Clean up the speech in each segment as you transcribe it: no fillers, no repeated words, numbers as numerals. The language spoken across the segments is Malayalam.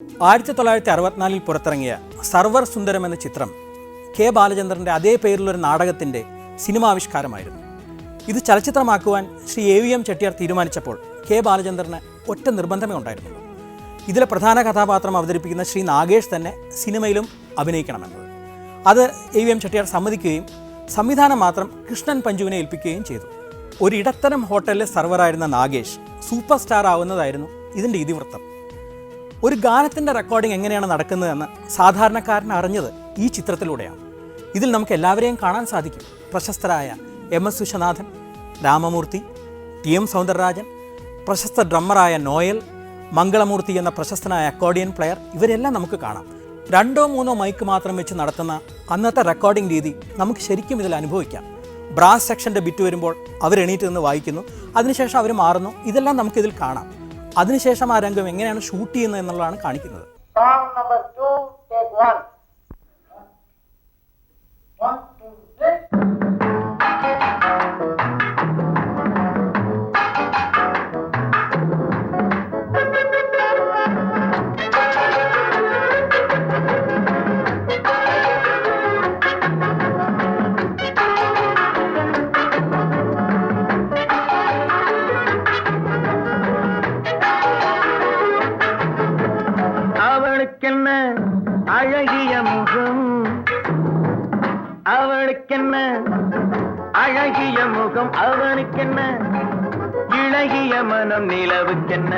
1964 പുറത്തിറങ്ങിയ സർവർ സുന്ദരം എന്ന ചിത്രം കെ ബാലചന്ദ്രൻ്റെ അതേ പേരിലൊരു നാടകത്തിൻ്റെ സിനിമാവിഷ്കാരമായിരുന്നു. ഇത് ചലച്ചിത്രമാക്കുവാൻ ശ്രീ AVM ചെട്ടിയാർ തീരുമാനിച്ചപ്പോൾ കെ ബാലചന്ദ്രന് ഒറ്റ നിർബന്ധമേ ഉണ്ടായിരുന്നുള്ളൂ. ഇതിലെ പ്രധാന കഥാപാത്രം അവതരിപ്പിക്കുന്ന ശ്രീ നാഗേഷ് തന്നെ സിനിമയിലും അഭിനയിക്കണമെന്നത്. അത് AVM ചെട്ടിയാർ സമ്മതിക്കുകയും സംവിധാനം മാത്രം കൃഷ്ണൻ പഞ്ചുവിനെ ഏൽപ്പിക്കുകയും ചെയ്തു. ഒരു ഇടത്തരം ഹോട്ടലിലെ സർവറായിരുന്ന നാഗേഷ് സൂപ്പർ സ്റ്റാർ ആവുന്നതായിരുന്നു ഇതിൻ്റെ ഇതിവൃത്തം. ഒരു ഗാനത്തിൻ്റെ റെക്കോർഡിംഗ് എങ്ങനെയാണ് നടക്കുന്നതെന്ന് സാധാരണക്കാരൻ അറിഞ്ഞത് ഈ ചിത്രത്തിലൂടെയാണ്. ഇതിൽ നമുക്ക് എല്ലാവരെയും കാണാൻ സാധിക്കും. പ്രശസ്തരായ MS വിശ്വനാഥൻ, രാമമൂർത്തി, TM സൗന്ദരരാജൻ, പ്രശസ്ത ഡ്രമ്മറായ നോയൽ, മംഗളമൂർത്തി എന്ന പ്രശസ്തനായ അക്കോർഡിയൻ പ്ലെയർ, ഇവരെല്ലാം നമുക്ക് കാണാം. 2-3 മൈക്ക് മാത്രം വെച്ച് നടത്തുന്ന അന്നത്തെ റെക്കോർഡിംഗ് രീതി നമുക്ക് ശരിക്കും ഇതിൽ അനുഭവിക്കാം. ബ്രാസ് സെക്ഷൻ്റെ ബിറ്റ് വരുമ്പോൾ അവരെണീറ്റ് നിന്ന് വായിക്കുന്നു, അതിനുശേഷം അവർ മാറുന്നു. ഇതെല്ലാം നമുക്കിതിൽ കാണാം. അതിനുശേഷം ആ രംഗം എങ്ങനെയാണ് ഷൂട്ട് ചെയ്യുന്നത് എന്നുള്ളതാണ് കാണിക്കുന്നത്. அழகிய முகம் அவளுக்கென்ன, அழகிய முகம் அவனுக்கென்ன, இளகிய மனம் நிலவுக்கென்ன,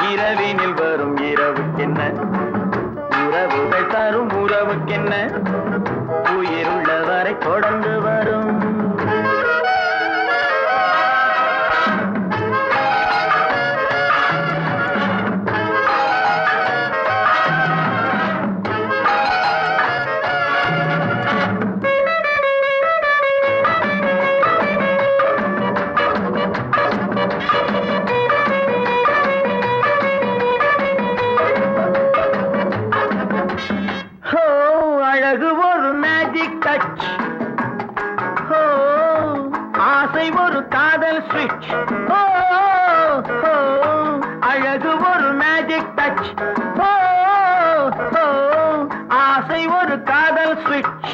இரவினில் வரும் இரவுக்கென்ன, உறவுகள் தரும் உறவுக்கென்ன, உயிருள்ளவரை தொடர்ந்து வரும். அழகு ஒரு மேஜிக் டச், ஆசை ஒரு காதல் ஸ்விட்ச். அழகு ஒரு மேஜிக் டச், ஆசை ஒரு காதல் ஸ்விட்ச்.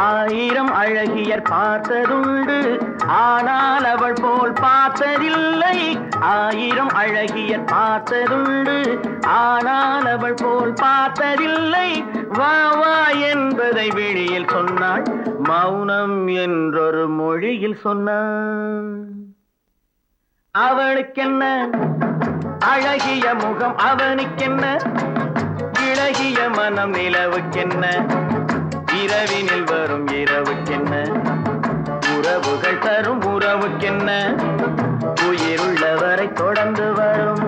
ஆயிரம் அழகியர் பார்த்ததுண்டு, ஆனால் அவள் போல் பார்த்ததில்லை. ஆயிரம் அழகியர் பார்த்ததுண்டு, ஆனால் அவள் போல் பார்த்ததில்லை. வா வா என்பதை விழியில் சொன்னாள், மௌனம் என்றொரு மொழியில் சொன்னாள். அவளுக்கென்ன, அழகிய முகம் அவனுக்கென்ன, இளகிய மனம் நிலவுக்கென்ன, இரவினில் வரும் இரவுக்கென்ன, உறவுகள் தரும் உறவுக்கென்ன, உயிருள்ளவரை தொடர்ந்து வரும்.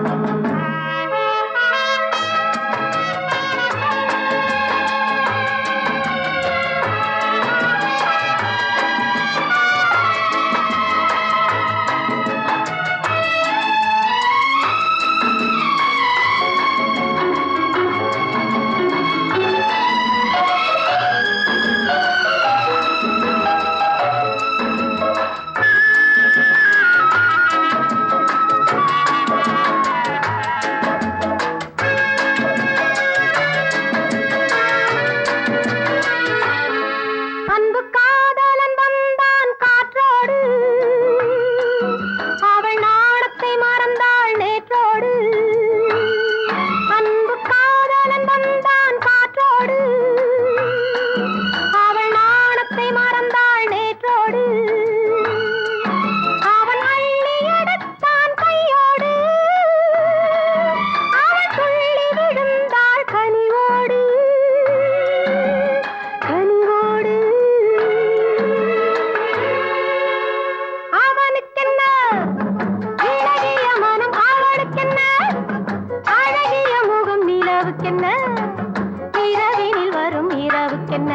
இரவினில் வரும் இரவுக்கென்ன,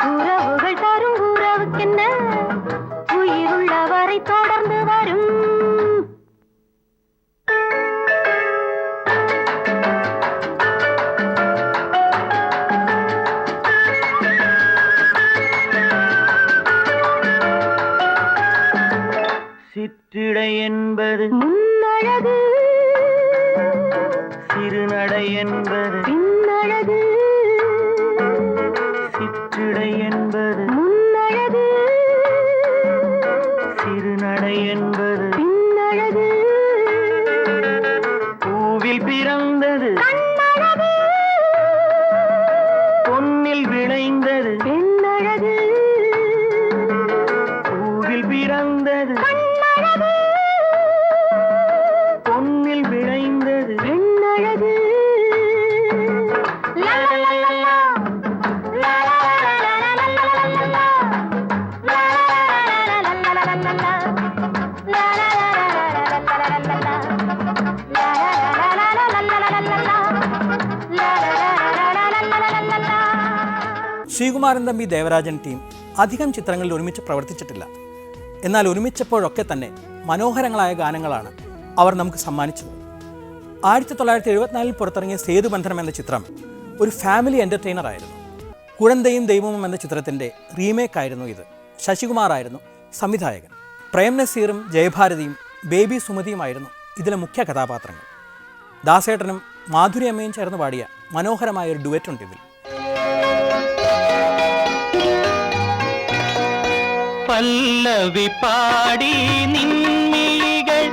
உறவுகள் தரும் உறவுக்கென்ன, உயிருள்ளவரை தொடர்ந்து வரும். சிற்றிடை என்பது முன்னழகு, சிறுநடை என்பது பின்னழகு. சிற்றிடை என்பது முன்னழகு, சிறுநடை என்பது பின்னழகு. பூவில் பிறந்தது கண்ணழகு, பொன்னில் விளைந்தது பெண்ணழகு. பூவில் பிறந்தது கண்ணழகு, பொன்னில் விளைந்தது பெண்ணழகு. ശ്രീകുമാരൻ തമ്പി ദേവരാജൻ ടീം അധികം ചിത്രങ്ങളിൽ ഒരുമിച്ച് പ്രവർത്തിച്ചിട്ടില്ല. എന്നാൽ ഒരുമിച്ചപ്പോഴൊക്കെ തന്നെ മനോഹരങ്ങളായ ഗാനങ്ങളാണ് അവർ നമുക്ക് സമ്മാനിച്ചത്. 1974 പുറത്തിറങ്ങിയ സേതുബന്ധനം എന്ന ചിത്രം ഒരു ഫാമിലി എൻ്റർടൈനറായിരുന്നു. കുഴന്തയും ദൈവവും എന്ന ചിത്രത്തിൻ്റെ റീമേക്കായിരുന്നു ഇത്. ശശികുമാറായിരുന്നു സംവിധായകൻ. പ്രേം നസീറും ജയഭാരതിയും ബേബി സുമതിയുമായിരുന്നു ഇതിലെ മുഖ്യ കഥാപാത്രങ്ങൾ. ദാസേട്ടനും മാധുരി അമ്മയും ചേർന്ന് പാടിയ മനോഹരമായ ഒരു ഡുവറ്റുണ്ട് ഇതിൽ. പല്ലവി പാടി നിൻമിഴികൾ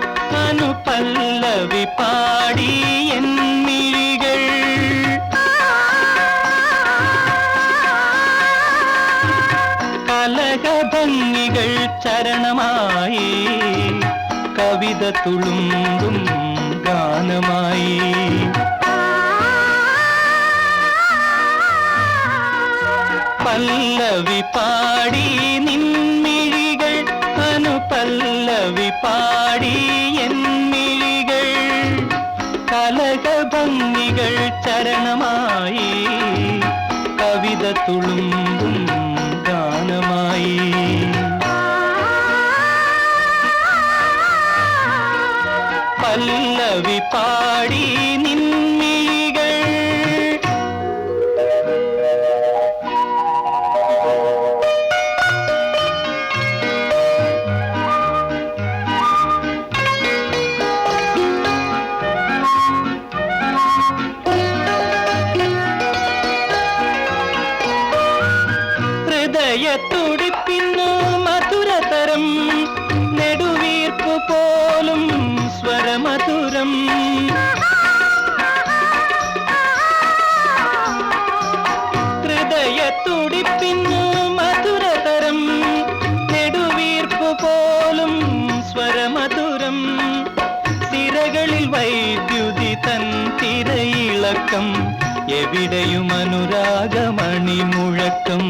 അനുപല്ലവി പാടി എന്മിഴികൾ. കലകഭംഗികൾ ചരണമായി കവിത തുളുമ്പും ഗാനമായി. പല്ലവി പാടി നിൻമിഴികൾ അനുപല്ലവി പാടി എന്മിഴികൾ. കലകഭംഗികൾ ചരണമായി കവിത തുളുമ്പും ഗാനമായി. പല്ലവി പാടി നിൻമിഴികൾ. ഹൃദയത്തുടിപ്പിന്നു മധുരതരം നെടുവീർപ്പു പോലും സ്വരമധുരം. ഹൃദയത്തുടിപ്പിന്നു മധുരതരം നെടുവീർപ്പു പോലും സ്വരമധുരം. സിരകളിൽ വൈദ്യുതി തൻ തിരയിളക്കം എവിടെയും അനുരാഗമണി മുഴക്കം.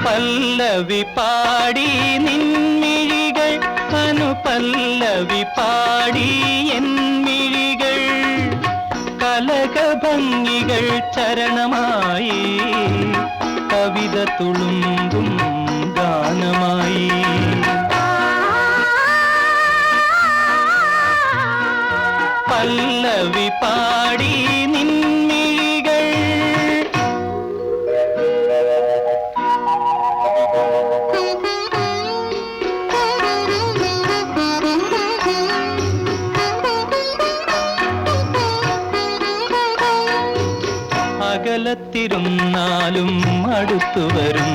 പല്ലവി പാടി നിൻമിഴികൾ അനുപല്ലവി പാടി എന്മിഴികൾ. കലകഭംഗികൾ ചരണമായി കവിത തുളുമ്പും ഗാനമായി. പല്ലവി പാടി നിൻമിഴികൾ. അകലത്തിരുന്നാലും അടുത്തുവരും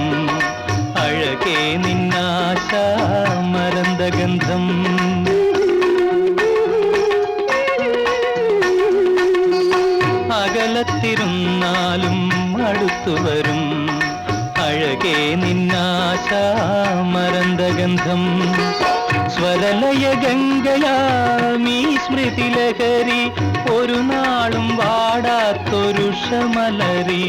അഴകേ നിന്നാശ മരന്തഗന്ധം. അകലത്തിരുന്നാലും അടുത്തുവരും അഴകേ നിന്നാശ മരന്തഗന്ധം. സ്വരലയ ഗംഗയാമീ സ്മൃതിലഹരി ഒരു നാളും വാടാത്തൊരു ഷമലരി.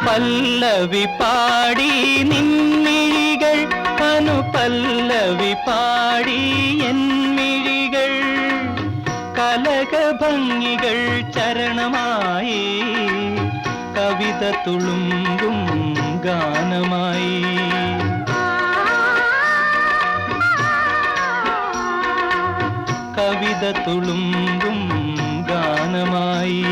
പല്ലവി പാടി നിൻമിഴികൾ അനുപല്ലവി പാടി എന്മിഴികൾ. കലകഭംഗികൾ ചരണമായി കവിത തുളുമ്പും ഗാനമായി. കവിത തുളുമ്പും ഗാനമായി.